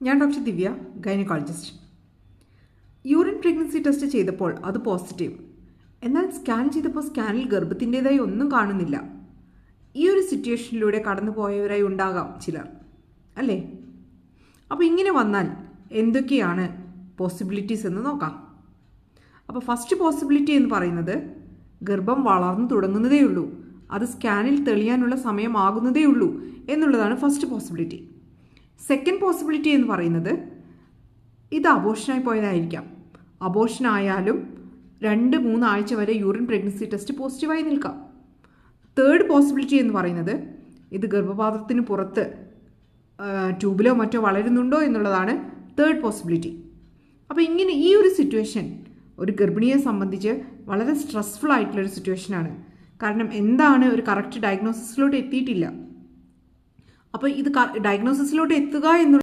ഞാൻ ഡോക്ടർ ദിവ്യ, gynaecologist. Urine pregnancy test ചെയ്തപ്പോൾ അത് പോസിറ്റീവ്. എന്നാൽ സ്കാൻ ചെയ്തപ്പോൾ സ്കാനിൽ ഗർഭത്തിൻ്റെതായി ഒന്നും കാണുന്നില്ല. ഈ ഒരു സിറ്റുവേഷനിലൂടെ കടന്നു പോയവരായി ഉണ്ടാകാം ചിലർ, അല്ലേ? അപ്പോൾ ഇങ്ങനെ വന്നാൽ എന്തൊക്കെയാണ് പോസിബിലിറ്റീസ് എന്ന് നോക്കാം. അപ്പോൾ ഫസ്റ്റ് പോസിബിലിറ്റി എന്ന് പറയുന്നത് ഗർഭം വളർന്നു തുടങ്ങുന്നതേ ഉള്ളൂ, അത് സ്കാനിൽ തെളിയാനുള്ള സമയമാകുന്നതേ ഉള്ളൂ എന്നുള്ളതാണ് ഫസ്റ്റ് പോസിബിലിറ്റി. സെക്കൻഡ് പോസിബിലിറ്റി എന്ന് പറയുന്നത് ഇത് അബോർഷനായി പോയതായിരിക്കാം. അബോർഷനായാലും 2-3 ആഴ്ച വരെ യൂറിൻ പ്രഗ്നൻസി ടെസ്റ്റ് പോസിറ്റീവായി നിൽക്കാം. തേർഡ് പോസിബിലിറ്റി എന്ന് പറയുന്നത് ഇത് ഗർഭപാത്രത്തിന് പുറത്ത് ട്യൂബിലോ മറ്റോ വളരുന്നുണ്ടോ എന്നുള്ളതാണ് തേർഡ് പോസിബിലിറ്റി. അപ്പോൾ ഇങ്ങനെ ഈ ഒരു സിറ്റുവേഷൻ ഒരു ഗർഭിണിയെ സംബന്ധിച്ച് വളരെ സ്ട്രെസ്ഫുൾ ആയിട്ടുള്ളൊരു സിറ്റുവേഷനാണ്. കാരണം എന്താണ് ഒരു കറക്റ്റ് ഡയഗ്നോസിസിലോട്ട് എത്തിയിട്ടില്ല. അപ്പോൾ ഇത് ഡയഗ്നോസിസിലോട്ട് എത്തുക എന്നുള്ള